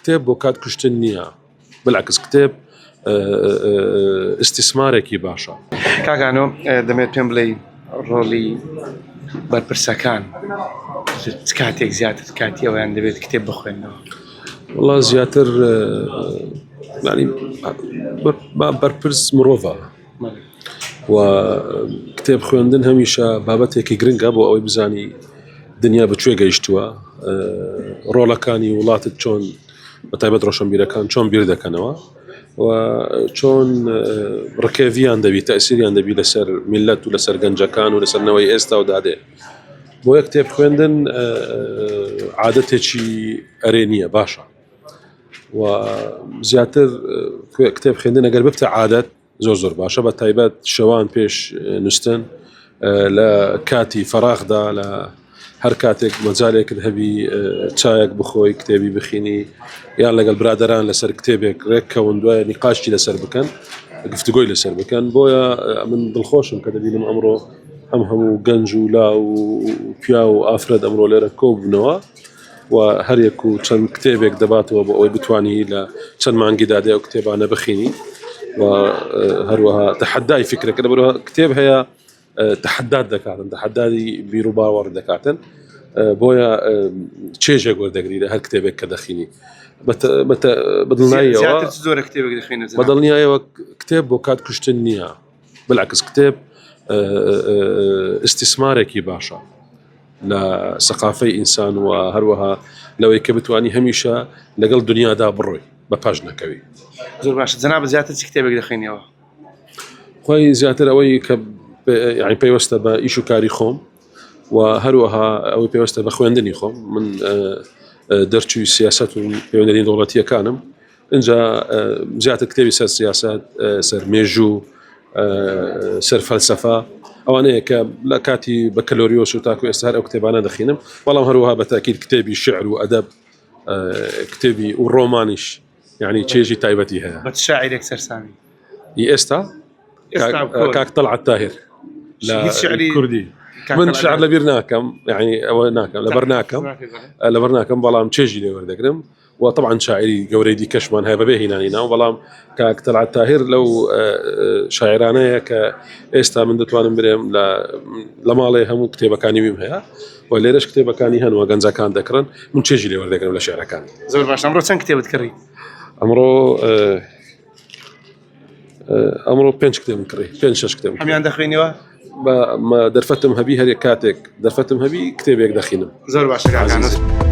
کتێب بۆ کات کوشتن نییە، بالعکس کتێب استثمارێکی باشە. کاکانۆ دەمێت پێم بڵێ ڕۆڵی بەرپرسەکان کاتێک زیاتر کاتی ئەویان دەبێت کتێب بخوێنەوە؟ وڵا زیاتر ینی بەرپرس مرۆڤە و کتێب خوێندن هەمیشە بابەتێکی گرنگە بۆ ئەوەی بزانی دنیا بەکوێ گەیشتووە، ڕۆڵەکانی وڵاتت چۆن بەتایبەت ڕۆشنبیرەکان چۆن بیر دەکەنەوە و چۆن ڕکێڤیان دەبی تەئسیریان دەبی لەسەر میلەت و لەسەر گەنجەکان و لەسەرنەوەی ئێستا و دادێ. بۆ یە کتێب خوێندن عادەتێکی ئەرێ نییە، باشە و زیاتر کتێب خوێندن ئەگەر ببتە عادەت زۆر باشە، بە تایبەت شەوان پێش نووستن لە کاتی فەراغدا لە هەر کاتێک مەجالێکت هەبی چایەک بخۆی کتێبی بخینی یان لەگەڵ برادەران لەسەر کتێبێک ڕێککەون دوایە نیقاشتی لەسەر بکەن، گفتگۆی لەسەر بکەن. بۆیە من دڵخۆشم کە دەبینم ئەمڕۆ هەموو گەنج و لا و پیا و ئافرەت ئەمڕۆ لێرە کۆبوونەوە و هەرێک و چەند کتێبێک دەباتەوە بۆ ئەوەی بتوانی لە چەند مانگی دادێ و کتێبانە بخینی و هەروەها تەحەدای فکرەکە لەبەرەوە کتێب هەیە تەحەدات دەکاتن، تەحەدای بیر و باوەڕ دەکاتن، بۆیە چێژێک وەردەگری لە هەر کتێبێک کە دەخینی بەدڵنیایەوە کتێب بۆ کات کوشتن نییە، بالعکس کتێب استثمارێکی باشە لە سەقافەی ئینسان و هەروەها لەوەی کە بتوانی هەمیشە لەگەڵ دنیادا بڕۆی بە پاش نەکەوی. زۆر باشە. جەناب زیاتر چ کتێبێک دەخوێنیەوە؟ خۆی زیاتر ئەوەی کە یعنی پێوەستە بە ئیش و کاری خۆم و هەروەها ئەوەی پێوەستە بە خوێندنی خۆم. من دەرچووی سیاست و پەیوەندیداری دەوڵەتیەکانم، اینجا زیاتر کتێبی سەر سیاست، سەر مێژوو، سەر فەلسەفە ئەوانەیە کە لە کاتی بەکەلۆریۆس و تاکو ئێستا هەر ئەو کتێبانە دەخینم، بەڵام هەروەها بە تاکید کتێبی شعر و ئەدەب، کتێبی و ڕۆمانیش یعنی چێژی تایبەتی هەیە. بە شاعیرێک سەرسامی ئێستا کاک طلعت طاهر لە کوردی. من شعر لەبیر ناکەم، یعنی ئەوە ناکەم لەبەر ناکەم بەڵام چێژی لێ وەردەگرم و طبعا شاعری گەورەی دیکەشمان هەیە بەبێ هینانی ناو، بەڵام کاک طلعت طاهر لەو شاعرانەیە کە ئێستا من دەتوانم برێم لە ماڵێ هەموو کتێبەکانی ویم هەیە و لێرەش کتێبەکانی هەنوە گەنجەکان دەکڕن، من چێژی لێ وەردەگرم لە شعرەکان. زۆر باش. ئەمڕۆ چەند کتێبت کڕی؟ ئەمڕۆ 5 کتێبم کڕی، 5-6 کتێب. هەمیان دەخوێنیەوە؟ دەرفەتم هەبی هەر کاتێک دەرفەتم هەبی کتێبێک دەخینم. زۆر باشە کاکانۆ.